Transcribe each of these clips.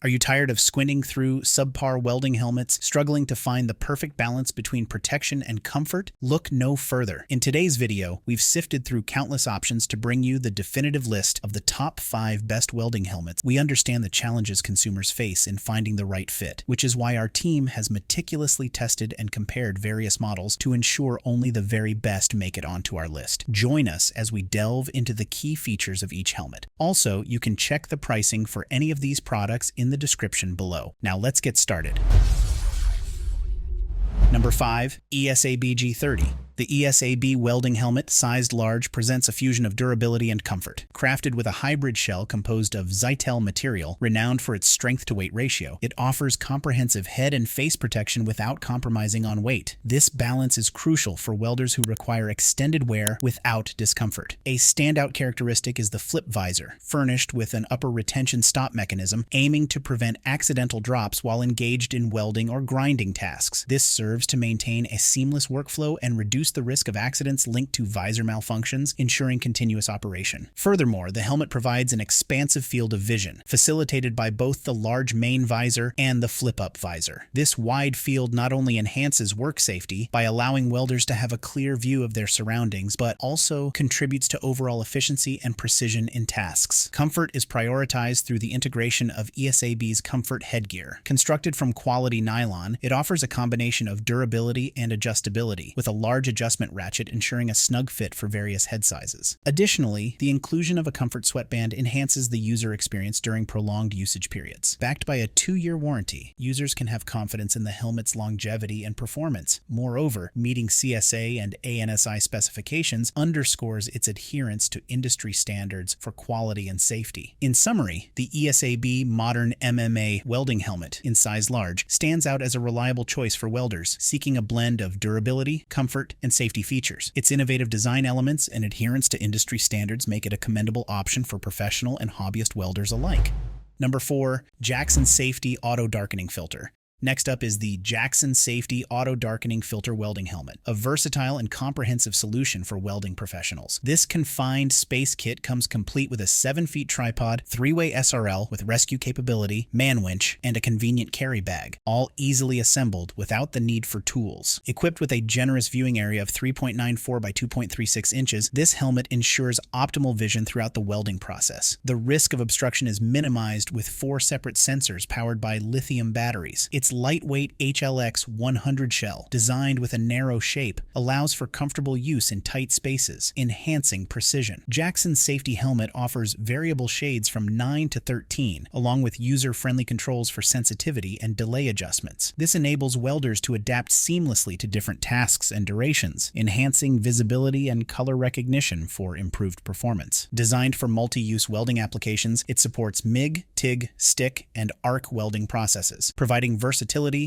Are you tired of squinting through subpar welding helmets, struggling to find the perfect balance between protection and comfort? Look no further. In today's video, we've sifted through countless options to bring you the definitive list of the top 5 best welding helmets. We understand the challenges consumers face in finding the right fit, which is why our team has meticulously tested and compared various models to ensure only the very best make it onto our list. Join us as we delve into the key features of each helmet. Also, you can check the pricing for any of these products in the description below. Now let's get started. Number 5. ESAB G30. The ESAB welding helmet, sized large, presents a fusion of durability and comfort. Crafted with a hybrid shell composed of Zytel material, renowned for its strength-to-weight ratio, it offers comprehensive head and face protection without compromising on weight. This balance is crucial for welders who require extended wear without discomfort. A standout characteristic is the flip visor, furnished with an upper retention stop mechanism, aiming to prevent accidental drops while engaged in welding or grinding tasks. This serves to maintain a seamless workflow and reduce the risk of accidents linked to visor malfunctions, ensuring continuous operation. Furthermore, the helmet provides an expansive field of vision, facilitated by both the large main visor and the flip-up visor. This wide field not only enhances work safety by allowing welders to have a clear view of their surroundings, but also contributes to overall efficiency and precision in tasks. Comfort is prioritized through the integration of ESAB's comfort headgear. Constructed from quality nylon, it offers a combination of durability and adjustability, with a large adjustment ratchet ensuring a snug fit for various head sizes. Additionally, the inclusion of a comfort sweatband enhances the user experience during prolonged usage periods. Backed by a 2-year warranty, users can have confidence in the helmet's longevity and performance. Moreover, meeting CSA and ANSI specifications underscores its adherence to industry standards for quality and safety. In summary, the ESAB Modern MMA welding helmet in size large stands out as a reliable choice for welders seeking a blend of durability, comfort, and safety features. Its innovative design elements and adherence to industry standards make it a commendable option for professional and hobbyist welders alike. Number 4. Jackson Safety Auto Darkening Filter. Next up is the Jackson Safety Auto Darkening Filter Welding Helmet, a versatile and comprehensive solution for welding professionals. This confined space kit comes complete with a 7-feet tripod, 3-way SRL with rescue capability, man winch, and a convenient carry bag, all easily assembled without the need for tools. Equipped with a generous viewing area of 3.94 by 2.36 inches, this helmet ensures optimal vision throughout the welding process. The risk of obstruction is minimized with 4 separate sensors powered by lithium batteries. Its lightweight HLX 100 shell, designed with a narrow shape, allows for comfortable use in tight spaces, enhancing precision. Jackson's safety helmet offers variable shades from 9 to 13, along with user-friendly controls for sensitivity and delay adjustments. This enables welders to adapt seamlessly to different tasks and durations, enhancing visibility and color recognition for improved performance. Designed for multi-use welding applications, it supports MIG, TIG, stick, and arc welding processes, providing versatility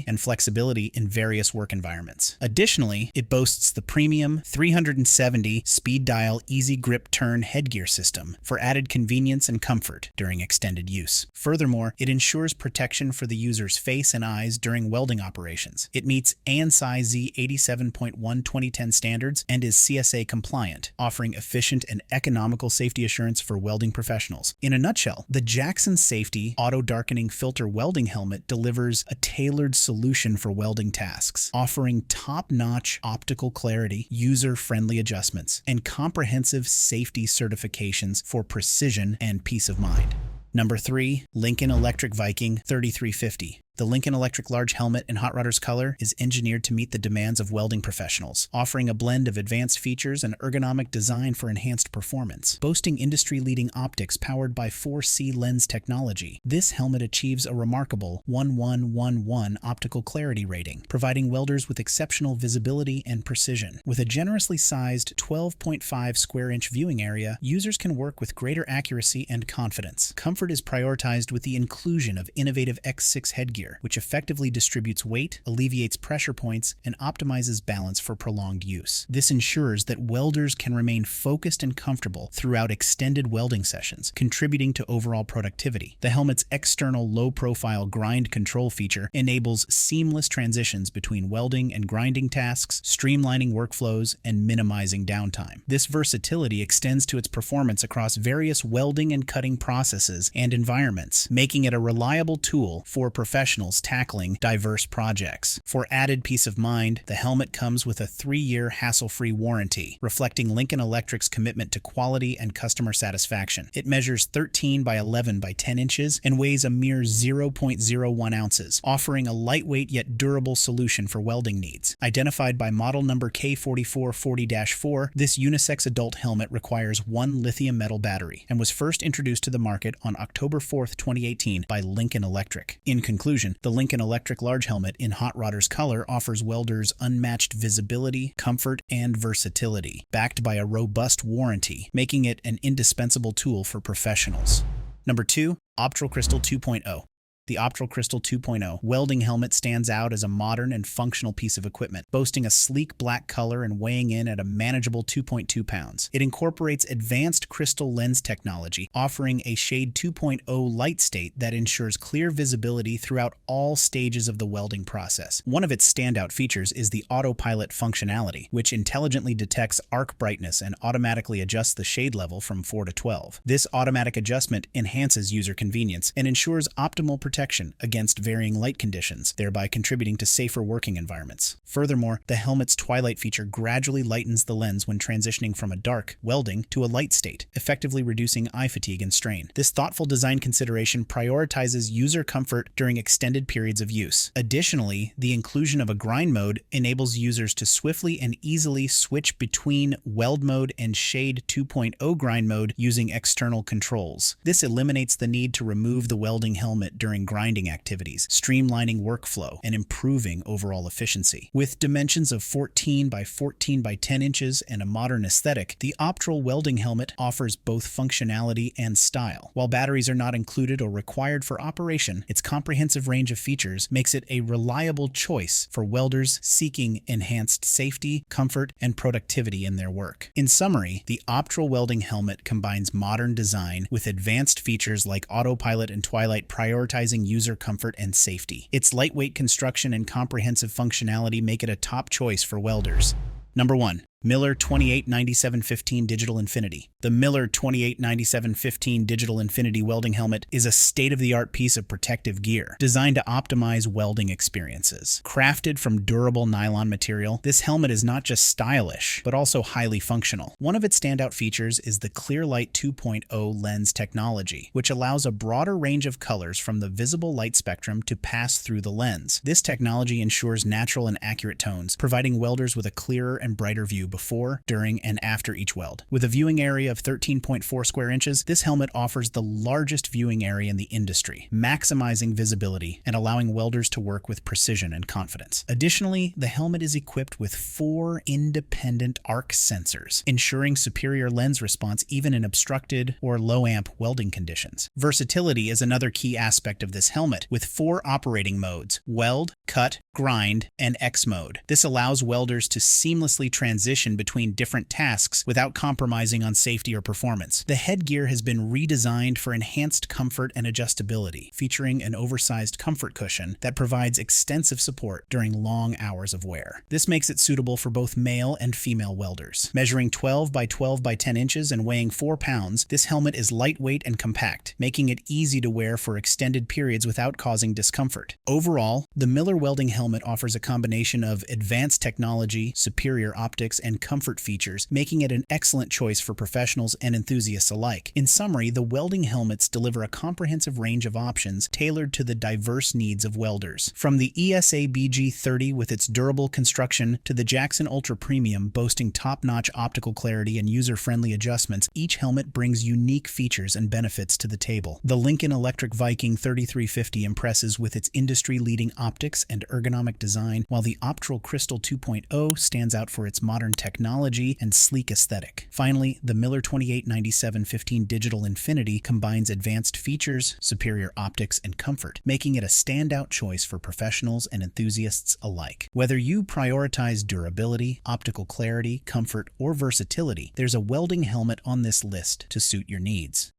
and flexibility in various work environments. Additionally, it boasts the premium 370 speed dial easy grip turn headgear system for added convenience and comfort during extended use. Furthermore, it ensures protection for the user's face and eyes during welding operations. It meets ANSI Z87.1 2010 standards and is CSA compliant, offering efficient and economical safety assurance for welding professionals. In a nutshell, the Jackson Safety Auto Darkening Filter Welding Helmet delivers a tailored solution for welding tasks, offering top-notch optical clarity, user-friendly adjustments, and comprehensive safety certifications for precision and peace of mind. Number 3. Lincoln Electric Viking 3350. The Lincoln Electric Large Helmet in Hot Rodder's color is engineered to meet the demands of welding professionals, offering a blend of advanced features and ergonomic design for enhanced performance. Boasting industry-leading optics powered by 4C lens technology, this helmet achieves a remarkable 1111 optical clarity rating, providing welders with exceptional visibility and precision. With a generously sized 12.5 square-inch viewing area, users can work with greater accuracy and confidence. Comfort is prioritized with the inclusion of innovative X6 headgear headgear, which effectively distributes weight, alleviates pressure points, and optimizes balance for prolonged use. This ensures that welders can remain focused and comfortable throughout extended welding sessions, contributing to overall productivity. The helmet's external low-profile grind control feature enables seamless transitions between welding and grinding tasks, streamlining workflows, and minimizing downtime. This versatility extends to its performance across various welding and cutting processes and environments, making it a reliable tool for professionals tackling diverse projects. For added peace of mind, the helmet comes with a 3-year hassle-free warranty, reflecting Lincoln Electric's commitment to quality and customer satisfaction. It measures 13 by 11 by 10 inches and weighs a mere 0.01 ounces, offering a lightweight yet durable solution for welding needs. Identified by model number K4440-4, this unisex adult helmet requires one lithium metal battery and was first introduced to the market on October 4, 2018 by Lincoln Electric. In conclusion, the Lincoln Electric large helmet in Hot Rodder's color offers welders unmatched visibility, comfort, and versatility, backed by a robust warranty, making it an indispensable tool for professionals. Number 2, Optrel Crystal 2.0. The Optrel Crystal 2.0 welding helmet stands out as a modern and functional piece of equipment, boasting a sleek black color and weighing in at a manageable 2.2 pounds. It incorporates advanced crystal lens technology, offering a Shade 2.0 light state that ensures clear visibility throughout all stages of the welding process. One of its standout features is the autopilot functionality, which intelligently detects arc brightness and automatically adjusts the shade level from 4 to 12. This automatic adjustment enhances user convenience and ensures optimal protection against varying light conditions, thereby contributing to safer working environments. Furthermore, the helmet's twilight feature gradually lightens the lens when transitioning from a dark, welding, to a light state, effectively reducing eye fatigue and strain. This thoughtful design consideration prioritizes user comfort during extended periods of use. Additionally, the inclusion of a grind mode enables users to swiftly and easily switch between weld mode and Shade 2.0 grind mode using external controls. This eliminates the need to remove the welding helmet during grinding activities, streamlining workflow, and improving overall efficiency. With dimensions of 14 by 14 by 10 inches and a modern aesthetic, the Optrel welding helmet offers both functionality and style. While batteries are not included or required for operation, its comprehensive range of features makes it a reliable choice for welders seeking enhanced safety, comfort, and productivity in their work. In summary, the Optrel welding helmet combines modern design with advanced features like autopilot and twilight, prioritizing user comfort and safety. Its lightweight construction and comprehensive functionality make it a top choice for welders. Number 1. Miller 289715 Digital Infinity. The Miller 289715 Digital Infinity welding helmet is a state-of-the-art piece of protective gear designed to optimize welding experiences. Crafted from durable nylon material, this helmet is not just stylish, but also highly functional. One of its standout features is the Clearlight 2.0 lens technology, which allows a broader range of colors from the visible light spectrum to pass through the lens. This technology ensures natural and accurate tones, providing welders with a clearer and brighter view before, during, and after each weld. With a viewing area of 13.4 square inches, this helmet offers the largest viewing area in the industry, maximizing visibility and allowing welders to work with precision and confidence. Additionally, the helmet is equipped with 4 independent arc sensors, ensuring superior lens response even in obstructed or low-amp welding conditions. Versatility is another key aspect of this helmet, with 4 operating modes: weld, cut, grind, and X mode. This allows welders to seamlessly transition between different tasks without compromising on safety or performance. The headgear has been redesigned for enhanced comfort and adjustability, featuring an oversized comfort cushion that provides extensive support during long hours of wear. This makes it suitable for both male and female welders. Measuring 12 by 12 by 10 inches and weighing 4 pounds, this helmet is lightweight and compact, making it easy to wear for extended periods without causing discomfort. Overall, the Miller welding helmet offers a combination of advanced technology, superior optics, and comfort features, making it an excellent choice for professionals and enthusiasts alike. In summary, the welding helmets deliver a comprehensive range of options tailored to the diverse needs of welders. From the ESAB G30 with its durable construction to the Jackson Ultra Premium boasting top-notch optical clarity and user-friendly adjustments, each helmet brings unique features and benefits to the table. The Lincoln Electric VIKING 3350 impresses with its industry-leading optics and ergonomic design, while the Optrel Crystal 2.0 stands out for its modern technology and sleek aesthetic. Finally, the Miller 2897-15 Digital Infinity combines advanced features, superior optics, and comfort, making it a standout choice for professionals and enthusiasts alike. Whether you prioritize durability, optical clarity, comfort, or versatility, there's a Welding helmet on this list to suit your needs.